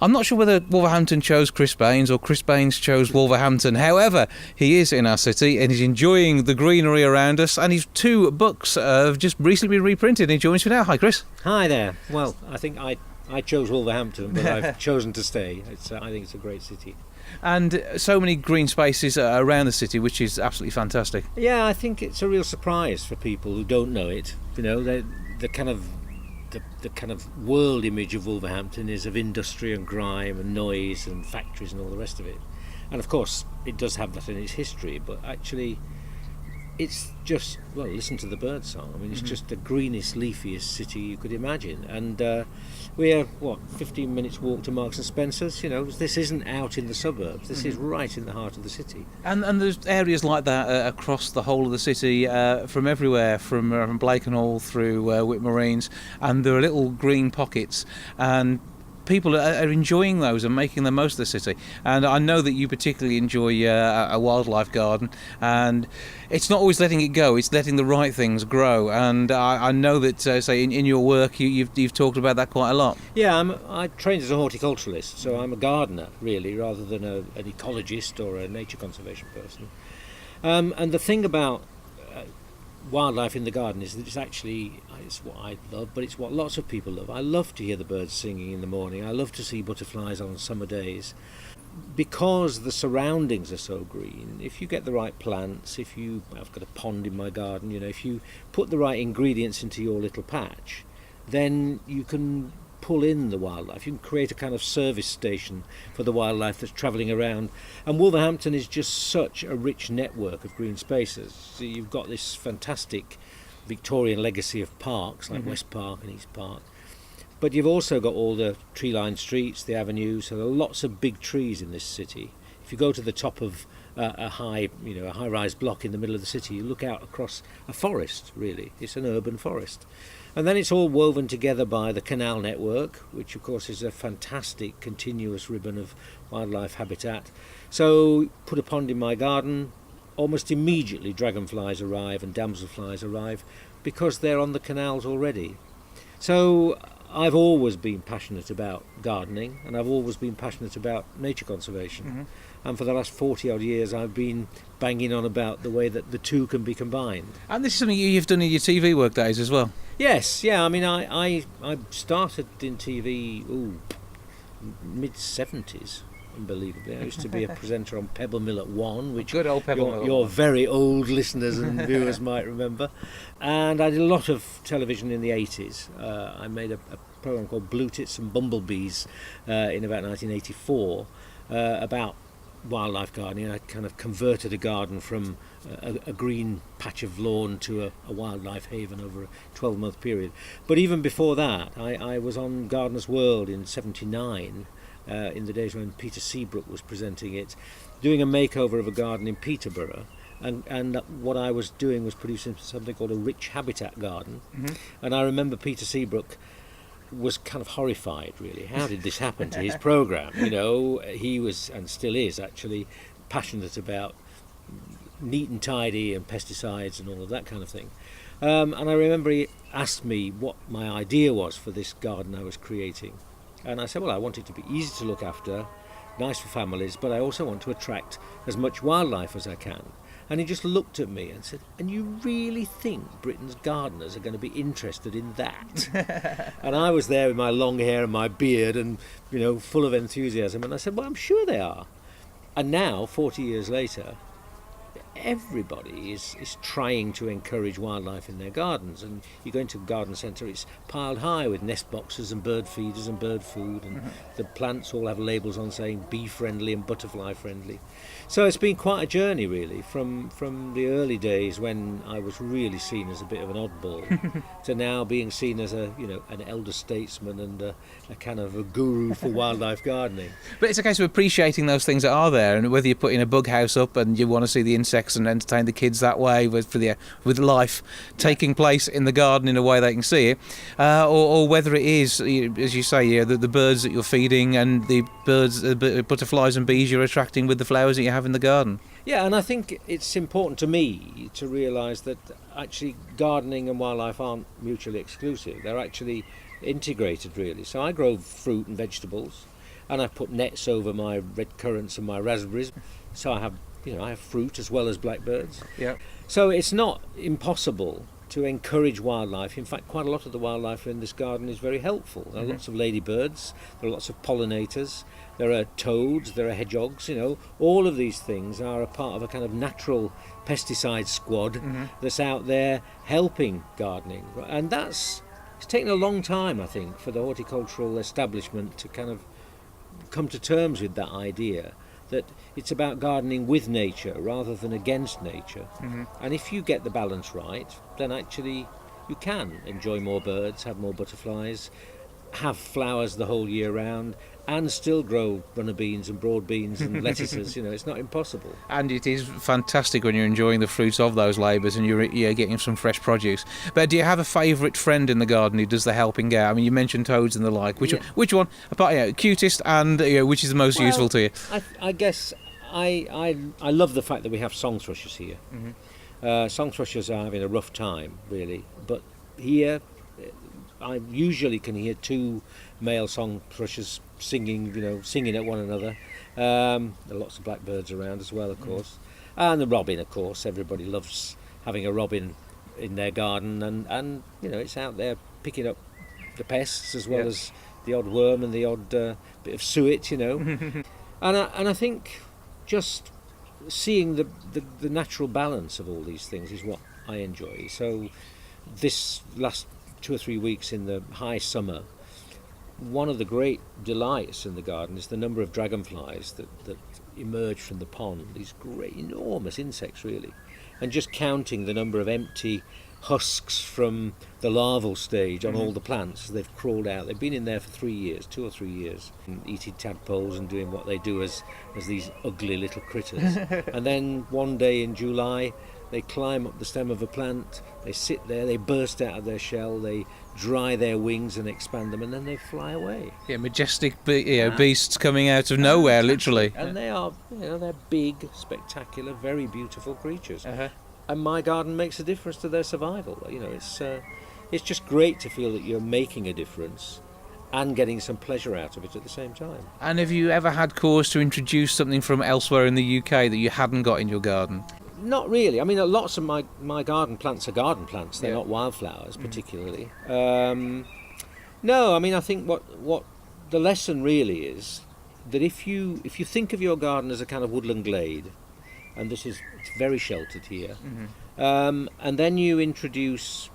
I'm not sure whether Wolverhampton chose Chris Baines or Chris Baines chose Wolverhampton. However, he is in our city and he's enjoying the greenery around us, and his 2 books have just recently been reprinted. He joins me now. Hi, Chris. Hi there. Well, I think I chose Wolverhampton, but I've chosen to stay. I think it's a great city. And so many green spaces around the city, which is absolutely fantastic. Yeah, I think it's a real surprise for people who don't know it. You know, the kind of world image of Wolverhampton is of industry and grime and noise and factories and all the rest of it. And of course, it does have that in its history, but actually it's just, well, listen to the bird song. I mean, it's just the greenest, leafiest city you could imagine. And we're, 15 minutes walk to Marks and Spencer's. You know, this isn't out in the suburbs. This is right in the heart of the city. And there's areas like that across the whole of the city, from everywhere, from Blakenhall through Whit Marines, and there are little green pockets, and people are enjoying those and making the most of the city. And I know that you particularly enjoy a wildlife garden, and it's not always letting it go, it's letting the right things grow. And I know that, say, in your work, you've talked about that quite a lot. Yeah, I trained as a horticulturalist, so I'm a gardener, really, rather than an ecologist or a nature conservation person. And the thing about wildlife in the garden is that it's what I love, but it's what lots of people love. I love to hear the birds singing in the morning. I love to see butterflies on summer days. Because the surroundings are so green, if you get the right plants, I've got a pond in my garden, you know, if you put the right ingredients into your little patch, then you can pull in the wildlife. You can create a kind of service station for the wildlife that's travelling around. And Wolverhampton is just such a rich network of green spaces. So you've got this fantastic Victorian legacy of parks like West Park and East Park. But you've also got all the tree-lined streets, the avenues, so there are lots of big trees in this city. If you go to the top of a high-rise block in the middle of the city, you look out across a forest, really. It's an urban forest. And then it's all woven together by the canal network, which of course is a fantastic continuous ribbon of wildlife habitat. So put a pond in my garden, almost immediately dragonflies arrive and damselflies arrive because they're on the canals already. So I've always been passionate about gardening, and I've always been passionate about nature conservation. And for the last 40 odd years I've been banging on about the way that the two can be combined. And this is something you've done in your TV work days as well. Yes, yeah, I mean I started in TV mid-70s, unbelievably. I used to be a presenter on Pebble Mill at 1, which good old Pebble Mill. Your very old listeners and viewers might remember. And I did a lot of television in the 80s. I made a programme called Blue Tits and Bumblebees in about 1984 about wildlife gardening. I kind of converted a garden from a green patch of lawn to a wildlife haven over a 12-month period. But even before that, I was on Gardener's World in 79, in the days when Peter Seabrook was presenting it, doing a makeover of a garden in Peterborough. And what I was doing was producing something called a rich habitat garden. And I remember Peter Seabrook was kind of horrified, really. How did this happen to his programme? You know, he was, and still is actually, passionate about neat and tidy and pesticides and all of that kind of thing. And I remember he asked me what my idea was for this garden I was creating. And I said, well, I want it to be easy to look after, nice for families, but I also want to attract as much wildlife as I can. And he just looked at me and said, and you really think Britain's gardeners are going to be interested in that? And I was there with my long hair and my beard and, you know, full of enthusiasm. And I said, well, I'm sure they are. And now, 40 years later, everybody is trying to encourage wildlife in their gardens. And you go into a garden centre, it's piled high with nest boxes and bird feeders and bird food. And the plants all have labels on saying bee friendly and butterfly friendly. So it's been quite a journey, really, from the early days when I was really seen as a bit of an oddball to now being seen as an elder statesman and a kind of a guru for wildlife gardening. But it's a case of appreciating those things that are there, and whether you're putting a bug house up and you want to see the insects and entertain the kids that way with life taking place in the garden in a way they can see it, or whether it is, as you say, the birds that you're feeding and the butterflies and bees you're attracting with the flowers that you have in the garden. Yeah, and I think it's important to me to realise that actually gardening and wildlife aren't mutually exclusive. They're actually integrated, really. So I grow fruit and vegetables, and I've put nets over my red currants and my raspberries, so I have fruit as well as blackbirds. Yeah. So it's not impossible to encourage wildlife. In fact, quite a lot of the wildlife in this garden is very helpful. There are lots of ladybirds, there are lots of pollinators, there are toads, there are hedgehogs, all of these things are a part of a kind of natural pesticide squad that's out there helping gardening. And it's taken a long time, I think, for the horticultural establishment to kind of come to terms with that idea that it's about gardening with nature rather than against nature. And if you get the balance right, then actually you can enjoy more birds, have more butterflies, have flowers the whole year round, and still grow runner beans and broad beans and lettuces. It's not impossible. And it is fantastic when you're enjoying the fruits of those labours and you're getting some fresh produce. But do you have a favourite friend in the garden who does the helping out? I mean, you mentioned toads and the like. Which one? Apart, cutest, and which is the most useful to you? I guess I love the fact that we have song thrushes here. Song thrushes are having a rough time, really. But here, I usually can hear two male song thrushes singing at one another. There are lots of blackbirds around as well, of course. And the robin, of course. Everybody loves having a robin in their garden, and it's out there picking up the pests as well as the odd worm and the odd bit of suet, and I think just seeing the natural balance of all these things is what I enjoy. So this last 2 or 3 weeks in the high summer, one of the great delights in the garden is the number of dragonflies that emerge from the pond, these great enormous insects really, and just counting the number of empty husks from the larval stage on all the plants as they've crawled out. They've been in there for 3 years, 2 or 3 years, eating tadpoles and doing what they do as these ugly little critters. And then one day in July they climb up the stem of a plant, they sit there, they burst out of their shell, they dry their wings and expand them, and then they fly away. Yeah, majestic beasts coming out of nowhere, literally. And they are, they're big, spectacular, very beautiful creatures. And my garden makes a difference to their survival. It's just great to feel that you're making a difference and getting some pleasure out of it at the same time. And have you ever had cause to introduce something from elsewhere in the UK that you hadn't got in your garden? Not really. I mean, lots of my garden plants are garden plants. They're not wildflowers, particularly. No, I mean, I think what the lesson really is that if you think of your garden as a kind of woodland glade, and it's very sheltered here, and then you introduce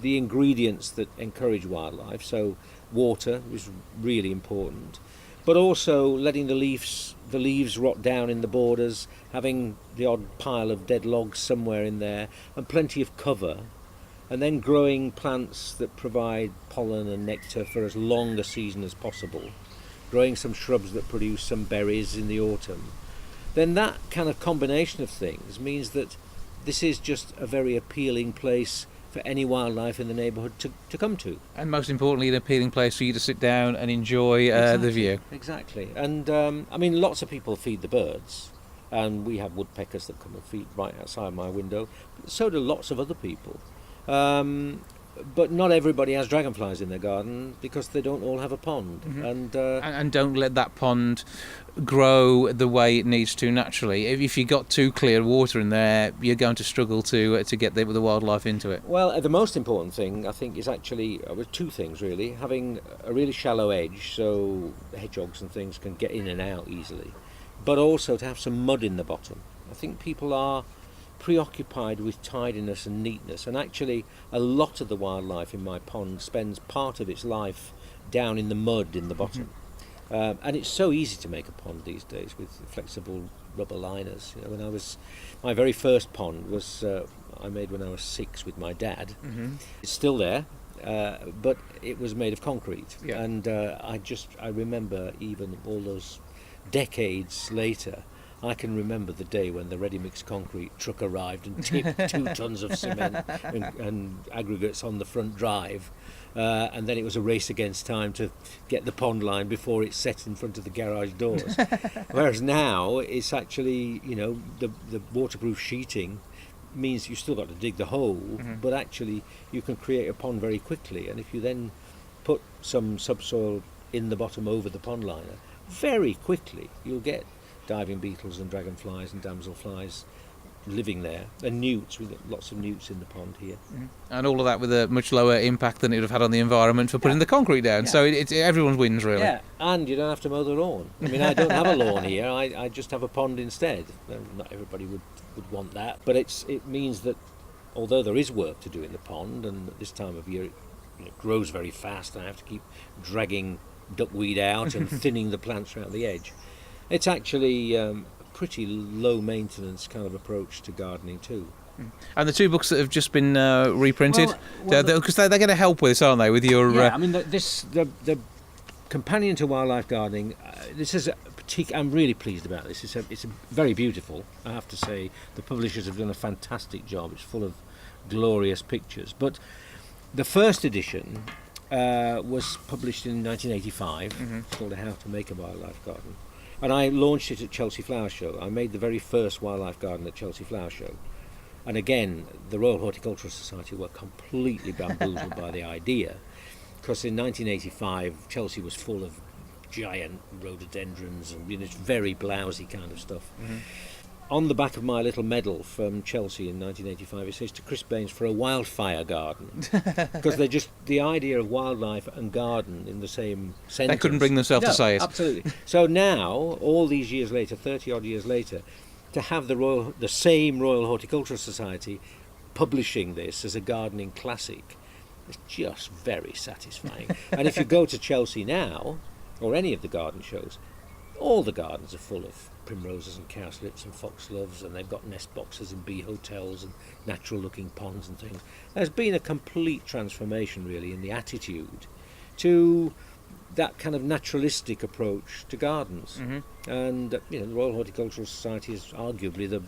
the ingredients that encourage wildlife, so water is really important, but also letting the leaves rot down in the borders, having the odd pile of dead logs somewhere in there, and plenty of cover, and then growing plants that provide pollen and nectar for as long a season as possible, growing some shrubs that produce some berries in the autumn, then that kind of combination of things means that this is just a very appealing place for any wildlife in the neighbourhood to come to. And most importantly, an appealing place for you to sit down and enjoy the view. Exactly. And I mean, lots of people feed the birds, and we have woodpeckers that come and feed right outside my window. So do lots of other people. But not everybody has dragonflies in their garden because they don't all have a pond. And don't let that pond grow the way it needs to naturally. If you got too clear water in there, you're going to struggle to get the wildlife into it. Well, the most important thing, I think, is actually two things really. Having a really shallow edge so hedgehogs and things can get in and out easily, but also to have some mud in the bottom. I think people are preoccupied with tidiness and neatness, and actually a lot of the wildlife in my pond spends part of its life down in the mud in the bottom. And it's so easy to make a pond these days with flexible rubber liners. My very first pond was I made when I was 6 with my dad. It's still there, but it was made of concrete. And I remember, even all those decades later, I can remember the day when the ready-mix concrete truck arrived and tipped 2 tons of cement and aggregates on the front drive, and then it was a race against time to get the pond line before it's set in front of the garage doors. Whereas now it's actually, the waterproof sheeting means you've still got to dig the hole, but actually you can create a pond very quickly, and if you then put some subsoil in the bottom over the pond liner, very quickly you'll get diving beetles and dragonflies and damselflies living there, and newts. We've got lots of newts in the pond here. And all of that with a much lower impact than it would have had on the environment for putting the concrete down. Yeah. So everyone wins, really. Yeah, and you don't have to mow the lawn. I mean, I don't have a lawn here. I just have a pond instead. Not everybody would want that, but it means that although there is work to do in the pond, and at this time of year it grows very fast, and I have to keep dragging duckweed out and thinning the plants around the edge, it's actually pretty low maintenance kind of approach to gardening too. And the two books that have just been reprinted, Well, because they're going to help with this, aren't they? With your yeah, I mean the companion to wildlife gardening. This is I'm really pleased about this. It's a very beautiful. I have to say the publishers have done a fantastic job. It's full of glorious pictures. But the first edition was published in 1985. It's called How to Make a Wildlife Garden. And I launched it at Chelsea Flower Show. I made the very first wildlife garden at Chelsea Flower Show. And again, the Royal Horticultural Society were completely bamboozled by the idea, because in 1985 Chelsea was full of giant rhododendrons and it's very blousy kind of stuff. On the back of my little medal from Chelsea in 1985, it says to Chris Baines for a wildfire garden, because the idea of wildlife and garden in the same sentence. They couldn't bring themselves to say it. Absolutely. So now, all these years later, 30 odd years later, to have the same Royal Horticultural Society publishing this as a gardening classic is just very satisfying. And if you go to Chelsea now, or any of the garden shows, all the gardens are full of primroses and cowslips and foxgloves, and they've got nest boxes and bee hotels and natural looking ponds and things. There's been a complete transformation really in the attitude to that kind of naturalistic approach to gardens. And the Royal Horticultural Society is arguably the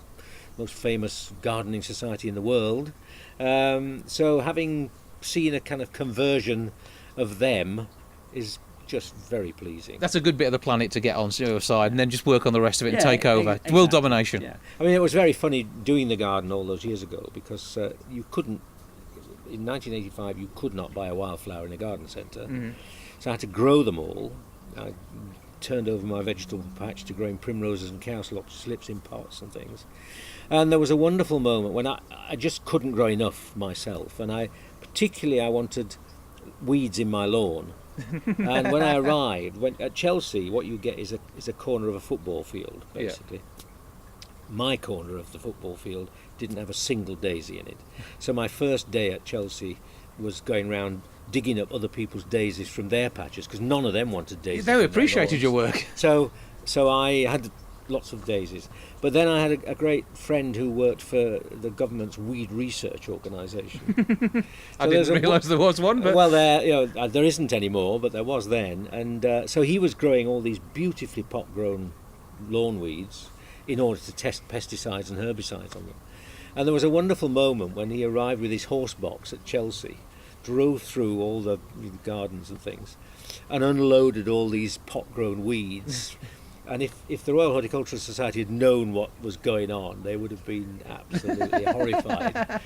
most famous gardening society in the world. So having seen a kind of conversion of them is just very pleasing. That's a good bit of the planet to get on your side, and then just work on the rest of it and take over. Exactly. World domination. Yeah. I mean, it was very funny doing the garden all those years ago, because you couldn't, in 1985, you could not buy a wildflower in a garden centre. So I had to grow them all. I turned over my vegetable patch to growing primroses and cowslips in pots and things. And there was a wonderful moment when I just couldn't grow enough myself, and I wanted weeds in my lawn. And when I arrived, at Chelsea, what you get is a corner of a football field, basically. Yeah. My corner of the football field didn't have a single daisy in it. So my first day at Chelsea was going round digging up other people's daisies from their patches, because none of them wanted daisies. They appreciated your work. So I had lots of daisies. But then I had a great friend who worked for the government's weed research organisation. I didn't realise there was one. But well, there isn't anymore, but there was then. And so he was growing all these beautifully pot-grown lawn weeds in order to test pesticides and herbicides on them. And there was a wonderful moment when he arrived with his horse box at Chelsea, drove through all the gardens and things, and unloaded all these pot-grown weeds. And if the Royal Horticultural Society had known what was going on, they would have been absolutely horrified.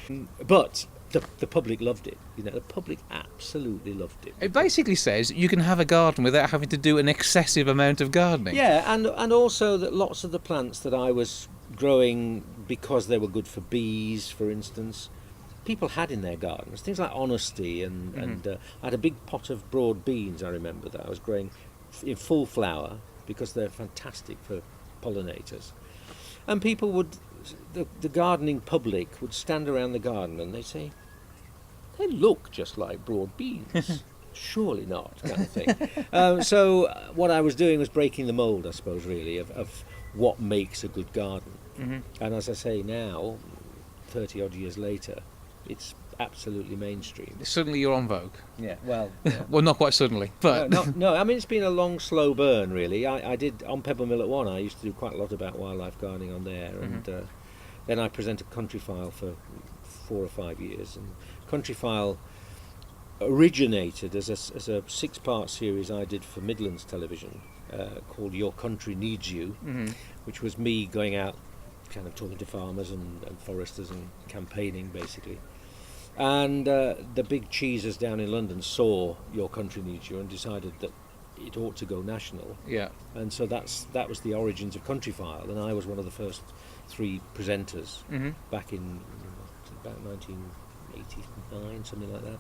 But the public loved it. The public absolutely loved it. It basically says you can have a garden without having to do an excessive amount of gardening. Yeah, and also that lots of the plants that I was growing, because they were good for bees, for instance, people had in their gardens. Things like honesty and I had a big pot of broad beans, I remember, that I was growing in full flower, because they're fantastic for pollinators. And people the gardening public would stand around the garden and they'd say, they look just like broad beans. Surely not, kind of thing. So what I was doing was breaking the mould, I suppose, really, of what makes a good garden. And as I say now, 30 odd years later, it's absolutely mainstream. Suddenly you're on Vogue. Yeah, well... Yeah. Well, not quite suddenly, but... No, I mean, it's been a long, slow burn, really. I did, on Pebble Mill at 1, I used to do quite a lot about wildlife gardening on there, and then I presented Countryfile for 4 or 5 years, and Countryfile originated as a 6-part series I did for Midlands Television, called Your Country Needs You, which was me going out kind of talking to farmers and foresters and campaigning, basically. And the big cheeses down in London saw Your Country Needs You and decided that it ought to go national. Yeah. And so that was the origins of Countryfile, and I was one of the first 3 presenters back in about 1989, something like that.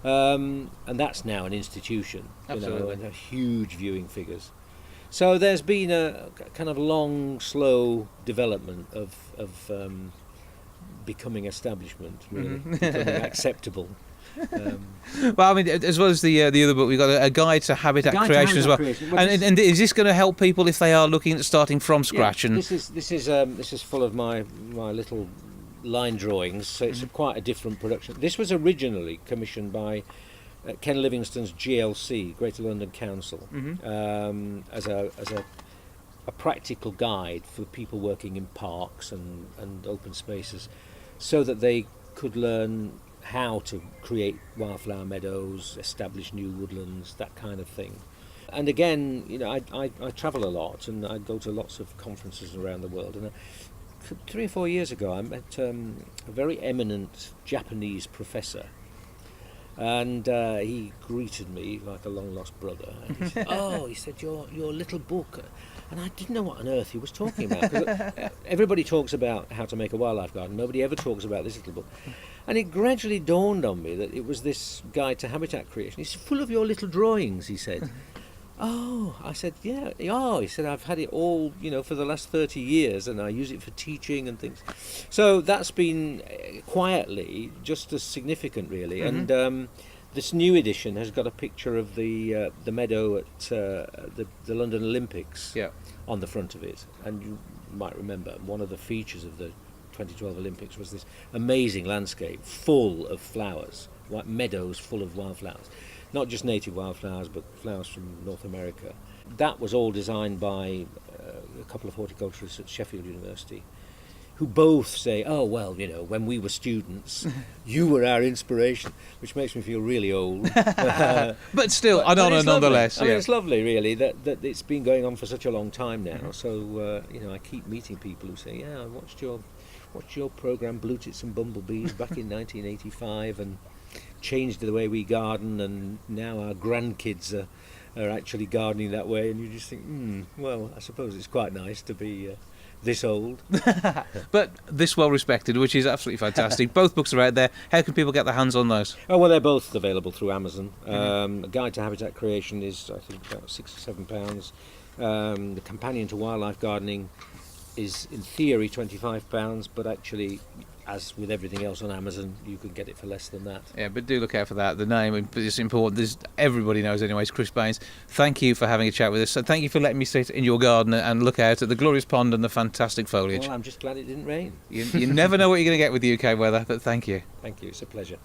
And that's now an institution, Absolutely. and have huge viewing figures. So there's been a kind of long, slow development of becoming establishment, really, becoming acceptable. Well, I mean, as well as the other book, we've got a guide to habitat creation as well. And is this going to help people if they are looking at starting from scratch? Yeah, And this is full of my little line drawings, so it's quite a different production. This was originally commissioned by Ken Livingstone's GLC, Greater London Council, as a practical guide for people working in parks and open spaces, so that they could learn how to create wildflower meadows, establish new woodlands, that kind of thing. And again, I travel a lot, and I go to lots of conferences around the world. And 3 or 4 years ago, I met a very eminent Japanese professor, and he greeted me like a long-lost brother. And he said, "Oh," he said, your little book." And I didn't know what on earth he was talking about. 'Cause everybody talks about how to make a wildlife garden. Nobody ever talks about this little book. And it gradually dawned on me that it was this guide to habitat creation. It's full of your little drawings, he said. Oh, I said, yeah. Oh, he said, I've had it all, for the last 30 years, and I use it for teaching and things. So that's been quietly just as significant, really. And this new edition has got a picture of the meadow at the London Olympics on the front of it. And you might remember one of the features of the 2012 Olympics was this amazing landscape full of flowers, like meadows full of wildflowers. Not just native wildflowers, but flowers from North America. That was all designed by a couple of horticulturists at Sheffield University, who both say, oh, well, when we were students, you were our inspiration, which makes me feel really old. but still, an honour nonetheless. I mean, it's lovely, really, that it's been going on for such a long time now. So, I keep meeting people who say, yeah, I watched your programme, Blue Tits and Bumblebees, back in 1985, and changed the way we garden, and now our grandkids are actually gardening that way, and you just think, well, I suppose it's quite nice to be this old. But this well respected, which is absolutely fantastic. Both books are out there. How can people get their hands on those? Oh, well, they're both available through Amazon. A Guide to Habitat Creation is, I think, about £6 or £7. The Companion to Wildlife Gardening is, in theory, £25, but actually, as with everything else on Amazon, you can get it for less than that. Yeah, but do look out for that. The name is important. Everybody knows anyway. It's Chris Baines. Thank you for having a chat with us. And thank you for letting me sit in your garden and look out at the glorious pond and the fantastic foliage. Well, I'm just glad it didn't rain. You never know what you're going to get with the UK weather, but thank you. Thank you. It's a pleasure.